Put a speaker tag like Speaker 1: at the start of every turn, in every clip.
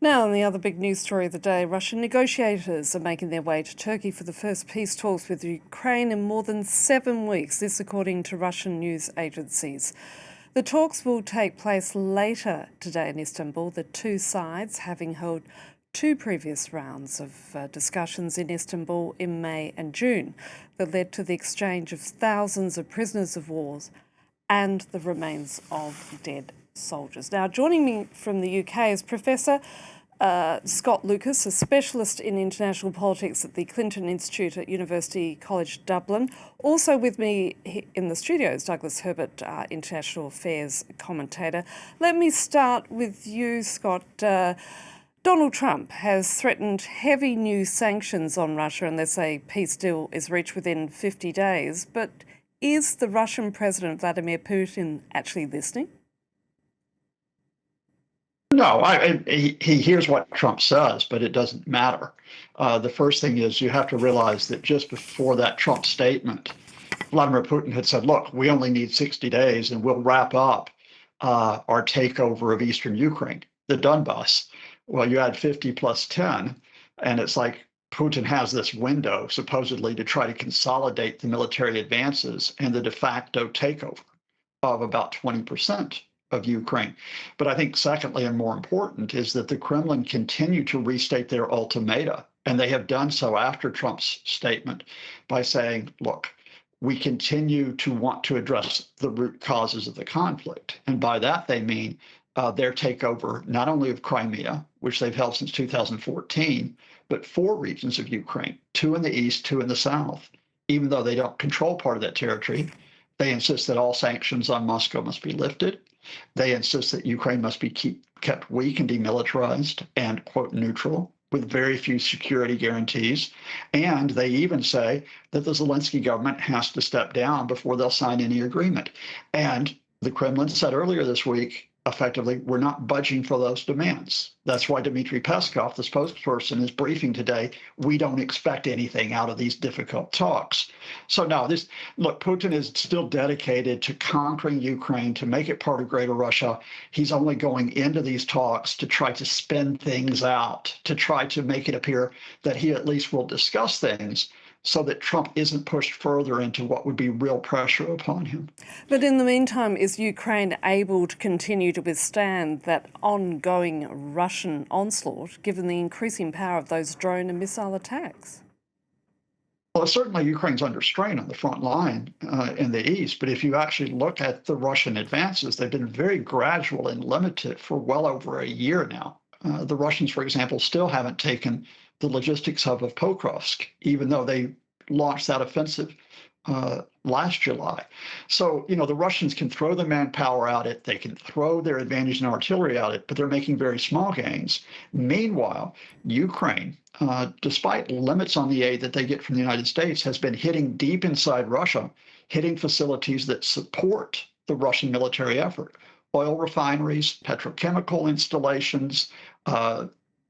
Speaker 1: Now, on the other big news story of the day, Russian negotiators are making their way to Turkey for the first peace talks with Ukraine in more than 7 weeks, this according to Russian news agencies. The talks will take place later today in Istanbul, the two sides having held two previous rounds of discussions in Istanbul in May and June that led to the exchange of thousands of prisoners of war and the remains of dead soldiers. Now, joining me from the UK is Professor Scott Lucas, a specialist in international politics at the Clinton Institute at University College Dublin. Also with me in the studio is Douglas Herbert, international affairs commentator. Let me start with you, Scott. Donald Trump has threatened heavy new sanctions on Russia unless a peace deal is reached within 50 days. But is the Russian President Vladimir Putin actually listening?
Speaker 2: No, he hears what Trump says, but it doesn't matter. The first thing is you have to realize that just before that Trump statement, Vladimir Putin had said, look, we only need 60 days and we'll wrap up our takeover of Eastern Ukraine, the Donbass. Well, you add 50 plus 10, and it's like Putin has this window supposedly to try to consolidate the military advances and the de facto takeover of about 20% of Ukraine. But I think secondly, and more important, is that the Kremlin continue to restate their ultimata. And they have done so after Trump's statement by saying, look, we continue to want to address the root causes of the conflict. And by that, they mean their takeover not only of Crimea, which they've held since 2014, but 4 regions of Ukraine, 2 in the east, 2 in the south. Even though they don't control part of that territory, they insist that all sanctions on Moscow must be lifted. They insist that Ukraine must be kept weak and demilitarized and, quote, neutral, with very few security guarantees. And they even say that the Zelensky government has to step down before they'll sign any agreement. And the Kremlin said earlier this week, effectively, we're not budging for those demands. That's why Dmitry Peskov, the spokesperson, is briefing today. We don't expect anything out of these difficult talks. So now look, Putin is still dedicated to conquering Ukraine, to make it part of Greater Russia. He's only going into these talks to try to spin things out, to try to make it appear that he at least will discuss things, so that Trump isn't pushed further into what would be real pressure upon him.
Speaker 1: But in the meantime, is Ukraine able to continue to withstand that ongoing Russian onslaught, given the increasing power of those drone and missile attacks?
Speaker 2: Well, certainly Ukraine's under strain on the front line in the east, but if you actually look at the Russian advances, they've been very gradual and limited for well over a year now. The Russians, for example, still haven't taken the logistics hub of Pokrovsk, even though they launched that offensive last July. So, the Russians can throw the manpower at it, they can throw their advantage in artillery at it, but they're making very small gains. Meanwhile, Ukraine, despite limits on the aid that they get from the United States, has been hitting deep inside Russia, hitting facilities that support the Russian military effort. Oil refineries, petrochemical installations,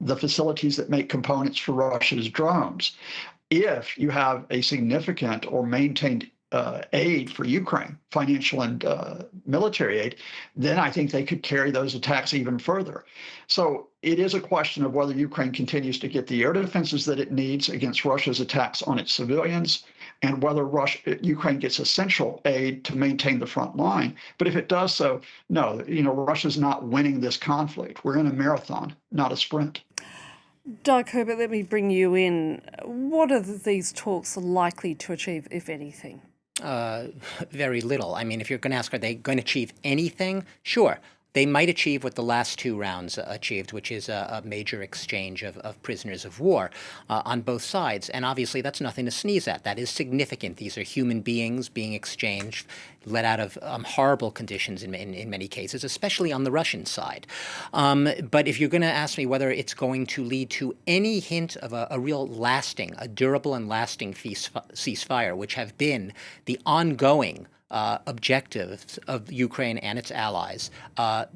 Speaker 2: the facilities that make components for Russia's drones. If you have a significant or maintained aid for Ukraine, financial and military aid, then I think they could carry those attacks even further. So it is a question of whether Ukraine continues to get the air defenses that it needs against Russia's attacks on its civilians, and whether Ukraine gets essential aid to maintain the front line. But if it does so, no, Russia's not winning this conflict. We're in a marathon, not a sprint.
Speaker 1: Doug Herbert, let me bring you in. What are these talks likely to achieve, if anything?
Speaker 3: Very little. I mean, if you're going to ask, are they going to achieve anything? Sure. They might achieve what the last 2 rounds achieved, which is a major exchange of prisoners of war on both sides. And obviously, that's nothing to sneeze at. That is significant. These are human beings being exchanged, let out of horrible conditions in many cases, especially on the Russian side. But if you're going to ask me whether it's going to lead to any hint of a real lasting, a durable and lasting ceasefire, which have been the ongoing objectives of Ukraine and its allies,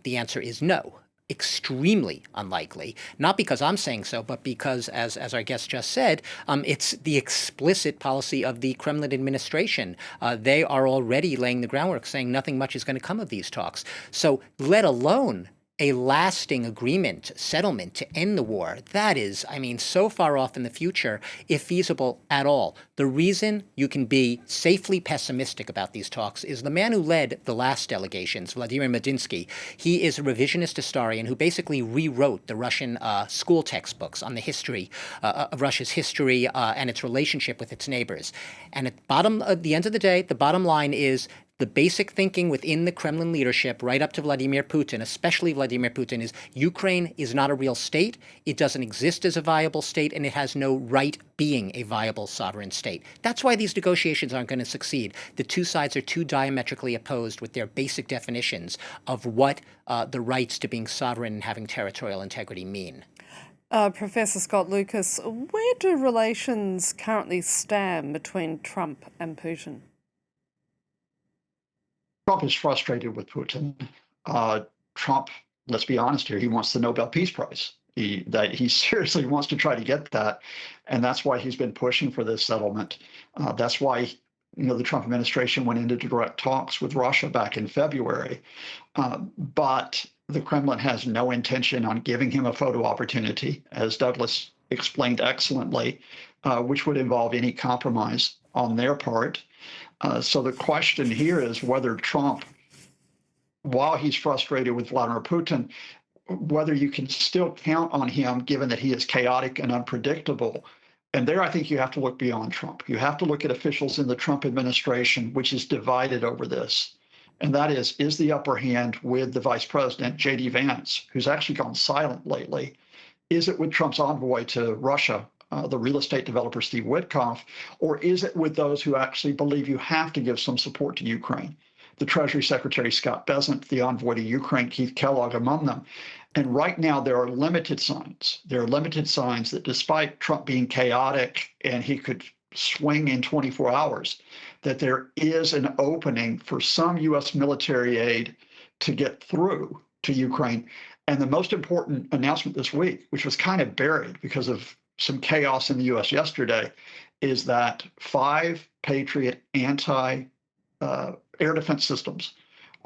Speaker 3: the answer is no. Extremely unlikely, not because I'm saying so, but because, as our guest just said, it's the explicit policy of the Kremlin administration. They are already laying the groundwork, saying nothing much is going to come of these talks. So let alone a lasting agreement, settlement to end the war, that is, so far off in the future, if feasible at all. The reason you can be safely pessimistic about these talks is the man who led the last delegations, Vladimir Medinsky. He is a revisionist historian who basically rewrote the Russian school textbooks on the history of Russia's history and its relationship with its neighbors. And at the end of the day, the bottom line is the basic thinking within the Kremlin leadership, right up to Vladimir Putin, especially Vladimir Putin, is Ukraine is not a real state. It doesn't exist as a viable state, and it has no right being a viable sovereign state. That's why these negotiations aren't going to succeed. The two sides are too diametrically opposed with their basic definitions of what the rights to being sovereign and having territorial integrity mean.
Speaker 1: Professor Scott Lucas, where do relations currently stand between Trump and Putin?
Speaker 2: Trump is frustrated with Putin. Trump, let's be honest here, he wants the Nobel Peace Prize. He seriously wants to try to get that, and that's why he's been pushing for this settlement. That's why the Trump administration went into direct talks with Russia back in February. But the Kremlin has no intention on giving him a photo opportunity, as Douglas explained excellently, which would involve any compromise on their part. So the question here is whether Trump, while he's frustrated with Vladimir Putin, whether you can still count on him, given that he is chaotic and unpredictable. And there, I think you have to look beyond Trump. You have to look at officials in the Trump administration, which is divided over this. And that is the upper hand with the vice president, J.D. Vance, who's actually gone silent lately? Is it with Trump's envoy to Russia, the real estate developer Steve Witkoff, or is it with those who actually believe you have to give some support to Ukraine? The Treasury Secretary Scott Bessent, the envoy to Ukraine, Keith Kellogg, among them. And right now, there are limited signs. There are limited signs that despite Trump being chaotic and he could swing in 24 hours, that there is an opening for some U.S. military aid to get through to Ukraine. And the most important announcement this week, which was kind of buried because of some chaos in the U.S. yesterday, is that 5 Patriot anti-air defense systems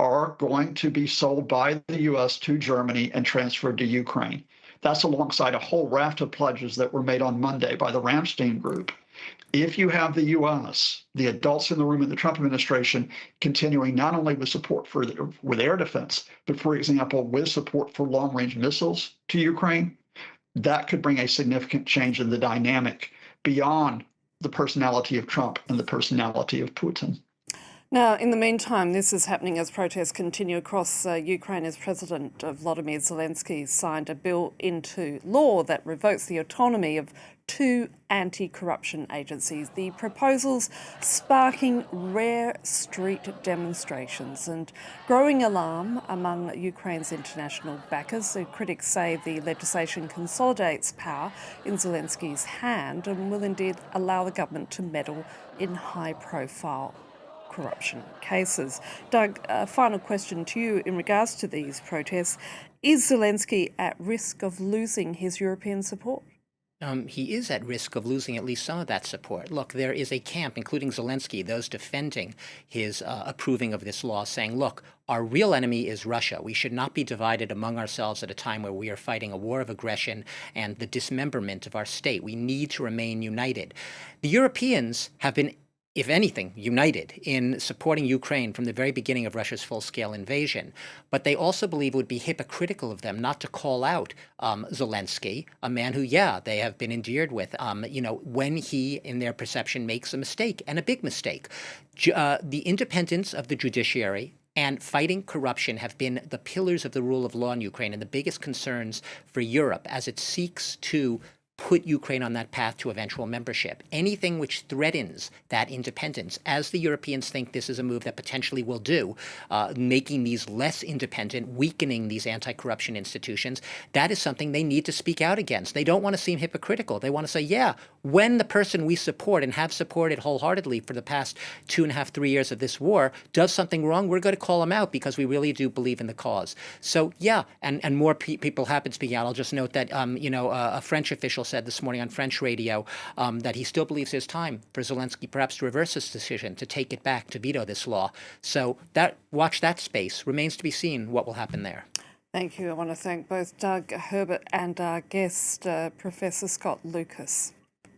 Speaker 2: are going to be sold by the U.S. to Germany and transferred to Ukraine. That's alongside a whole raft of pledges that were made on Monday by the Ramstein Group. If you have the U.S., the adults in the room in the Trump administration, continuing not only with support with air defense, but, for example, with support for long-range missiles to Ukraine, that could bring a significant change in the dynamic beyond the personality of Trump and the personality of Putin.
Speaker 1: Now, in the meantime, this is happening as protests continue across Ukraine as President Volodymyr Zelensky signed a bill into law that revokes the autonomy of 2 anti-corruption agencies. The proposals sparking rare street demonstrations and growing alarm among Ukraine's international backers. The critics say the legislation consolidates power in Zelensky's hand and will indeed allow the government to meddle in high-profile corruption cases. Doug, a final question to you in regards to these protests. Is Zelensky at risk of losing his European support?
Speaker 3: He is at risk of losing at least some of that support. Look, there is a camp, including Zelensky, those defending his approving of this law, saying, look, our real enemy is Russia. We should not be divided among ourselves at a time where we are fighting a war of aggression and the dismemberment of our state. We need to remain united. The Europeans have been, if anything, united in supporting Ukraine from the very beginning of Russia's full-scale invasion. But they also believe it would be hypocritical of them not to call out Zelensky, a man who, they have been endeared with, when he, in their perception, makes a mistake, and a big mistake. The independence of the judiciary and fighting corruption have been the pillars of the rule of law in Ukraine and the biggest concerns for Europe as it seeks to put Ukraine on that path to eventual membership. Anything which threatens that independence, as the Europeans think this is a move that potentially will do, making these less independent, weakening these anti-corruption institutions, that is something they need to speak out against. They don't want to seem hypocritical. They want to say, when the person we support and have supported wholeheartedly for the past 2.5, 3 years of this war does something wrong, we're going to call him out because we really do believe in the cause. So, and more people have been speaking out. I'll just note that, a French official said this morning on French radio that he still believes there's time for Zelensky perhaps to reverse his decision, to take it back, to veto this law. So watch that space. Remains to be seen what will happen there.
Speaker 1: Thank you. I want to thank both Doug Herbert and our guest, Professor Scott Lucas.